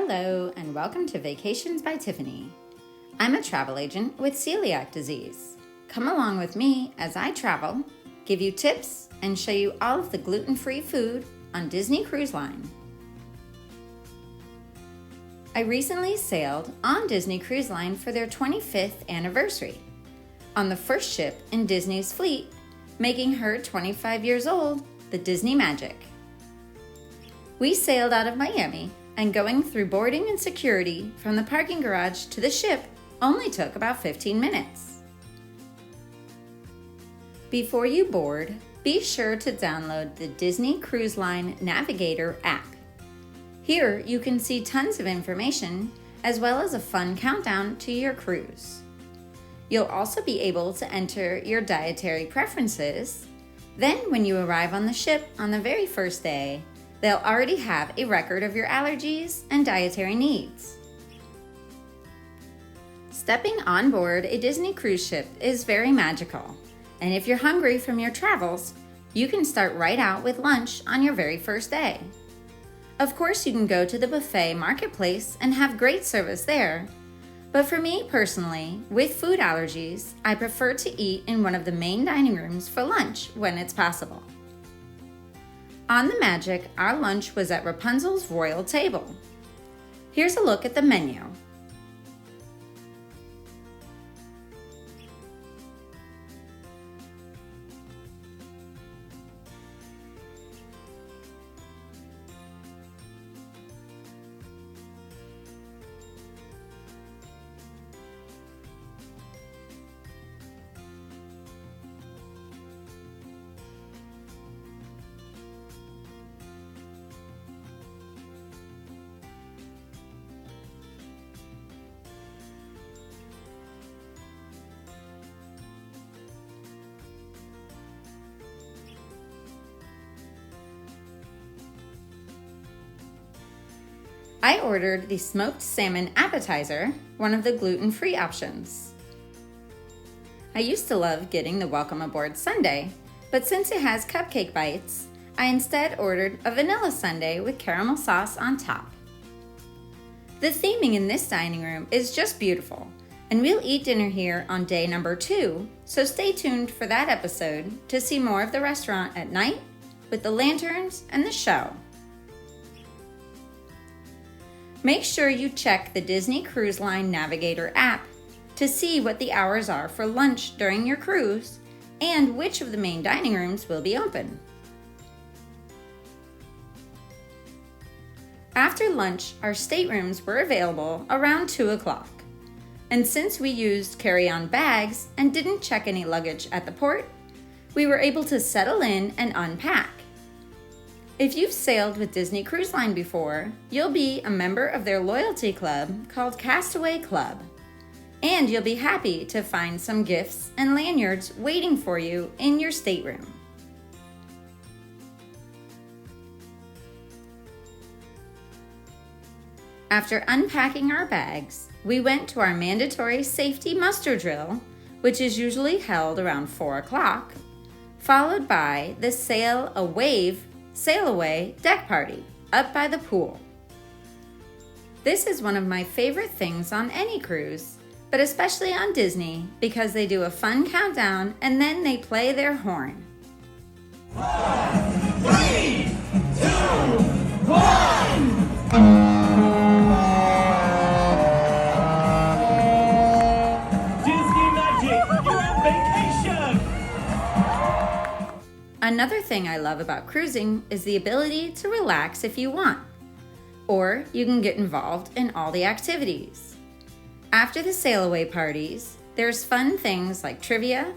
Hello and welcome to Vacations by Tiffany. I'm a travel agent with celiac disease. Come along with me as I travel, give you tips, and show you all of the gluten-free food on Disney Cruise Line. I recently sailed on Disney Cruise Line for their 25th anniversary, on the first ship in Disney's fleet, making her 25 years old the Disney Magic. We sailed out of Miami, and going through boarding and security from the parking garage to the ship only took about 15 minutes. Before you board, be sure to download the Disney Cruise Line Navigator app. Here you can see tons of information as well as a fun countdown to your cruise. You'll also be able to enter your dietary preferences. Then when you arrive on the ship on the very first day, they'll already have a record of your allergies and dietary needs. Stepping on board a Disney cruise ship is very magical, and if you're hungry from your travels, you can start right out with lunch on your very first day. Of course, you can go to the buffet marketplace and have great service there, but for me personally, with food allergies, I prefer to eat in one of the main dining rooms for lunch when it's possible. On the Magic, our lunch was at Rapunzel's royal table. Here's a look at the menu. I ordered the smoked salmon appetizer, one of the gluten-free options. I used to love getting the welcome aboard sundae, but since it has cupcake bites, I instead ordered a vanilla sundae with caramel sauce on top. The theming in this dining room is just beautiful, and we'll eat dinner here on day number 2, so stay tuned for that episode to see more of the restaurant at night with the lanterns and the show. Make sure you check the Disney Cruise Line Navigator app to see what the hours are for lunch during your cruise and which of the main dining rooms will be open. After lunch, our staterooms were available around 2 o'clock. And since we used carry-on bags and didn't check any luggage at the port, we were able to settle in and unpack. If you've sailed with Disney Cruise Line before, you'll be a member of their loyalty club called Castaway Club. And you'll be happy to find some gifts and lanyards waiting for you in your stateroom. After unpacking our bags, we went to our mandatory safety muster drill, which is usually held around 4 o'clock, followed by the sailaway deck party up by the pool. This is one of my favorite things on any cruise, but especially on Disney because they do a fun countdown and then they play their horn. 4, 3, 2, 1. Another thing I love about cruising is the ability to relax if you want, or you can get involved in all the activities. After the sailaway parties, there's fun things like trivia,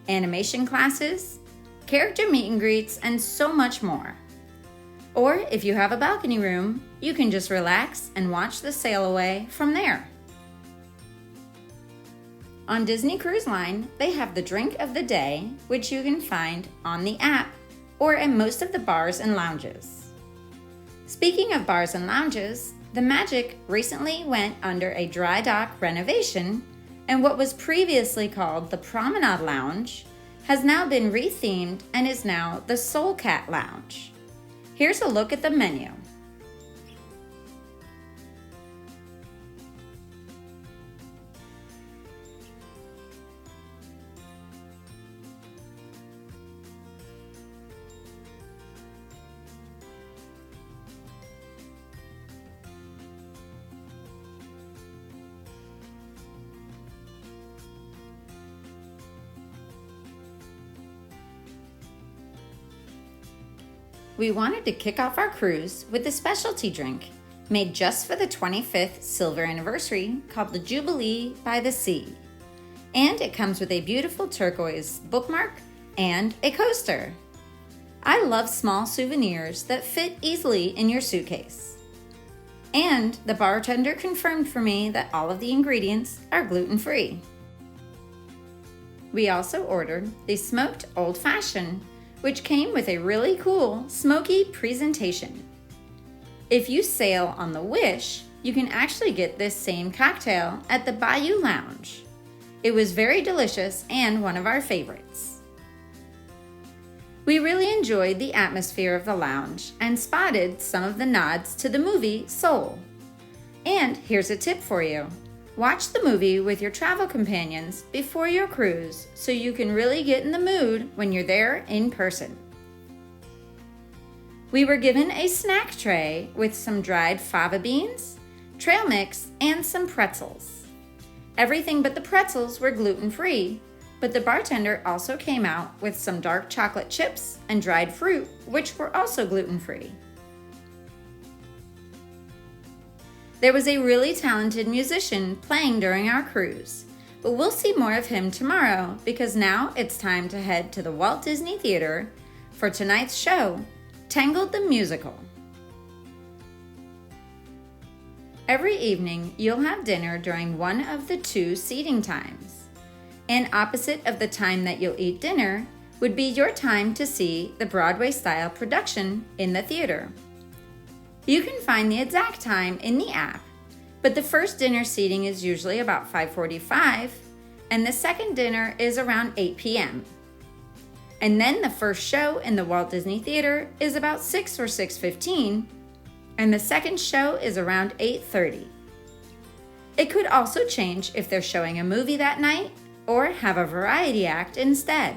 animation classes, character meet and greets, and so much more. Or if you have a balcony room, you can just relax and watch the sailaway from there. On Disney Cruise Line, they have the drink of the day, which you can find on the app or at most of the bars and lounges. Speaking of bars and lounges, the Magic recently went under a dry dock renovation, and what was previously called the Promenade Lounge has now been rethemed and is now the Soul Cat Lounge. Here's a look at the menu. We wanted to kick off our cruise with a specialty drink made just for the 25th silver anniversary called the Jubilee by the Sea. And it comes with a beautiful turquoise bookmark and a coaster. I love small souvenirs that fit easily in your suitcase. And the bartender confirmed for me that all of the ingredients are gluten-free. We also ordered the smoked old fashioned, which came with a really cool smoky presentation. If you sail on the Wish, you can actually get this same cocktail at the Bayou Lounge. It was very delicious and one of our favorites. We really enjoyed the atmosphere of the lounge and spotted some of the nods to the movie Soul. And here's a tip for you. Watch the movie with your travel companions before your cruise so you can really get in the mood when you're there in person. We were given a snack tray with some dried fava beans, trail mix, and some pretzels. Everything but the pretzels were gluten-free, but the bartender also came out with some dark chocolate chips and dried fruit, which were also gluten-free. There was a really talented musician playing during our cruise, but we'll see more of him tomorrow because now it's time to head to the Walt Disney Theater for tonight's show, Tangled the Musical. Every evening, you'll have dinner during one of the two seating times. And opposite of the time that you'll eat dinner would be your time to see the Broadway-style production in the theater. You can find the exact time in the app, but the first dinner seating is usually about 5:45, and the second dinner is around 8 p.m. And then the first show in the Walt Disney Theater is about 6 or 6:15, and the second show is around 8:30. It could also change if they're showing a movie that night or have a variety act instead.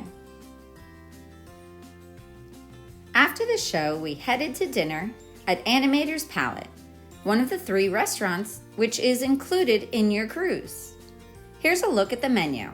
After the show, we headed to dinner at Animator's Palette, one of the 3 restaurants which is included in your cruise. Here's a look at the menu.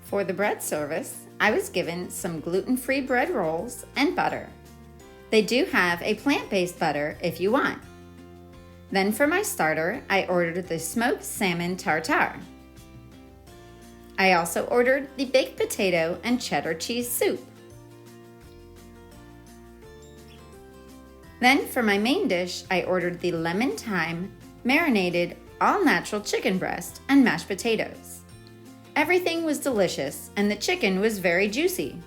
For the bread service, I was given some gluten-free bread rolls and butter. They do have a plant-based butter if you want. Then for my starter, I ordered the smoked salmon tartare. I also ordered the baked potato and cheddar cheese soup. Then for my main dish, I ordered the lemon thyme marinated all-natural chicken breast and mashed potatoes. Everything was delicious and the chicken was very juicy.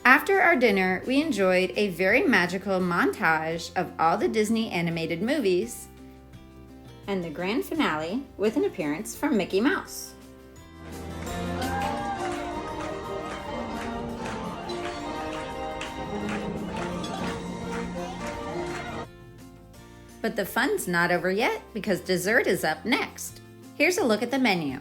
After our dinner, we enjoyed a very magical montage of all the Disney animated movies and the grand finale with an appearance from Mickey Mouse. But the fun's not over yet because dessert is up next. Here's a look at the menu.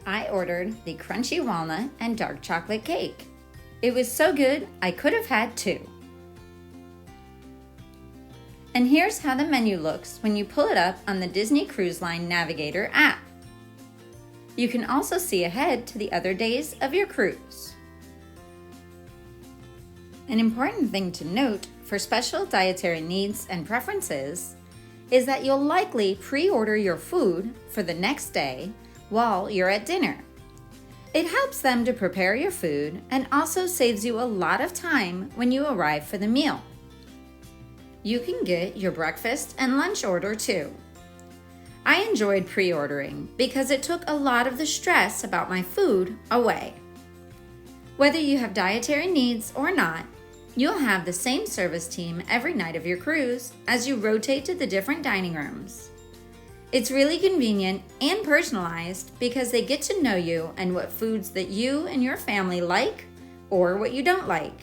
I ordered the crunchy walnut and dark chocolate cake. It was so good, I could have had two. And here's how the menu looks when you pull it up on the Disney Cruise Line Navigator app. You can also see ahead to the other days of your cruise. An important thing to note for special dietary needs and preferences is that you'll likely pre-order your food for the next day while you're at dinner. It helps them to prepare your food and also saves you a lot of time when you arrive for the meal. You can get your breakfast and lunch order too. I enjoyed pre-ordering because it took a lot of the stress about my food away. Whether you have dietary needs or not, you'll have the same service team every night of your cruise as you rotate to the different dining rooms. It's really convenient and personalized because they get to know you and what foods that you and your family like or what you don't like.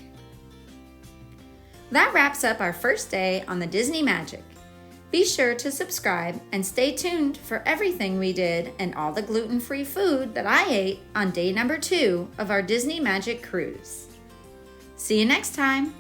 That wraps up our first day on the Disney Magic. Be sure to subscribe and stay tuned for everything we did and all the gluten-free food that I ate on day number 2 of our Disney Magic cruise. See you next time.